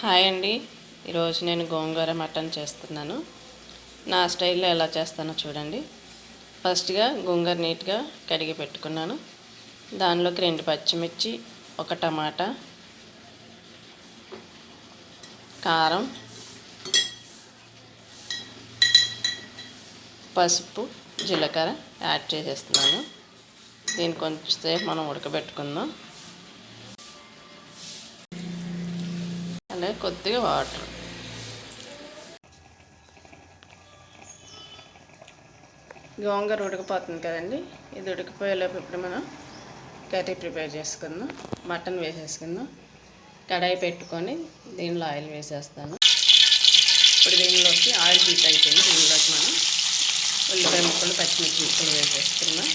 Hi అండి. ఈరోజు నేను గోంగూర మటన్ చేస్తున్నాను. నా స్టైల్లో ఎలా చేస్తానో చూడండి. ఫస్ట్గా గోంగూర నీట్గా కడిగి పెట్టుకున్నాను. దానిలోకి 2 పచ్చిమిర్చి, 1 టమాటా, కారం, పసుపు, జీలకర్ర యాడ్ చేసేస్తున్నాను. దీన్ని కొంచెంసేపు మనం ఉడకబెట్టుకుందాం. అలాగే కొద్దిగా వాటర్. గోంగూర ఉడికిపోతుంది కదండి. ఇది ఉడికిపోయేలోపు ఇప్పుడు మనం కర్రీ ప్రిపేర్ చేసుకుందాం. మటన్ వేసేసుకుందాం. కడాయి పెట్టుకొని దీనిలో ఆయిల్ వేసేస్తాను. ఇప్పుడు దీనిలోకి ఆయిల్ హీట్ అయిపోయింది. దీనిలోకి మనం ఉల్లిపాయ ముక్కలు, పచ్చిమిర్చి ముక్కలు వేసేసుకుందాం.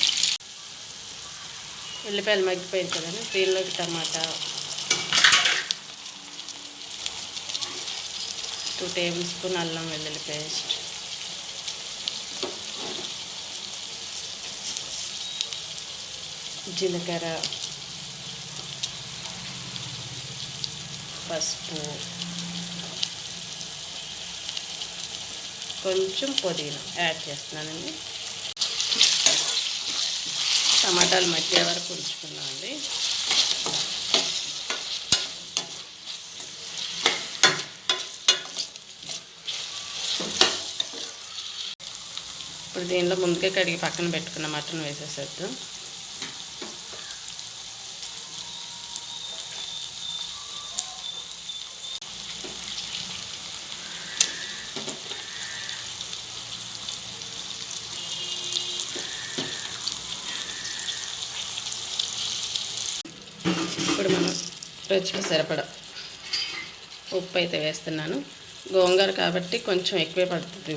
ఉల్లిపాయలు మగ్గిపోయింది కదండి. దీనిలోకి టమాటా, 2 టేబుల్ స్పూన్ అల్లం వెల్లుల్లి పేస్ట్, జీలకర్ర, పసుపు, కొంచెం పుదీనా యాడ్ చేస్తున్నానండి. టమాటాలు మగ్గే వరకు ఉంచుకున్నామండి. ఇప్పుడు దీనిలో ముందుగా కడిగి పక్కన పెట్టుకున్న మటన్ వేసేసేద్దాం. ఇప్పుడు మనం రుచికి సరిపడా ఉప్పు అయితే వేస్తున్నాను. గోంగూర కాబట్టి కొంచెం ఎక్కువే పడుతుంది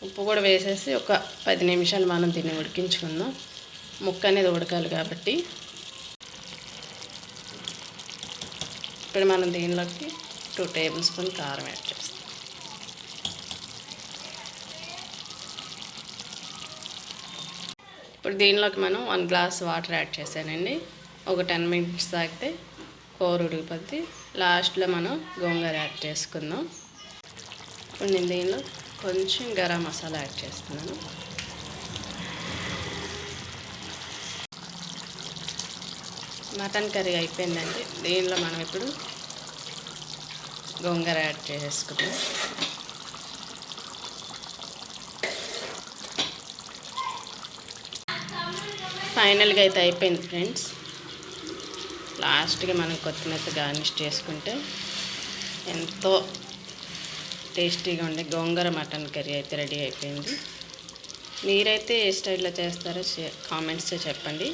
ఉప్పు కూడా వేసేసి ఒక 10 నిమిషాలు మనం దీన్ని ఉడికించుకుందాం. ముక్క అనేది ఉడకాలి కాబట్టి. ఇప్పుడు మనం దీనిలోకి 2 టేబుల్ స్పూన్ కారం యాడ్ చేస్తాం. ఇప్పుడు దీనిలోకి మనం 1 గ్లాస్ వాటర్ యాడ్ చేశానండి. ఒక 10 మినిట్స్ తాగితే కూర ఉడికిపోద్ది. లాస్ట్లో మనం గోంగూర యాడ్ చేసుకుందాం. ఇప్పుడు నేను దీనిలో కొంచెం గరం మసాలా యాడ్ చేస్తున్నాను. మటన్ కర్రీ అయిపోయిందండి. దీనిలో మనం ఇప్పుడు గోంగూర యాడ్ చేసేసుకుందాం. ఫైనల్గా అయితే అయిపోయింది ఫ్రెండ్స్. లాస్ట్గా మనం కొత్తిమీర గార్నిష్ చేసుకుంటే ఎంతో టేస్టీగా ఉండే గోంగూర మటన్ కర్రీ అయితే రెడీ అయిపోయింది. మీరైతే ఏ స్టైల్లో చేస్తారో కామెంట్స్లో చెప్పండి.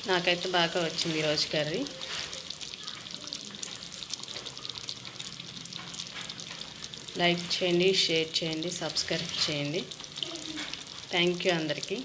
నాకైతే బాగా వచ్చింది ఈరోజు కర్రీ. లైక్ చేయండి, షేర్ చేయండి, సబ్స్క్రైబ్ చేయండి. థ్యాంక్ యూ అందరికీ.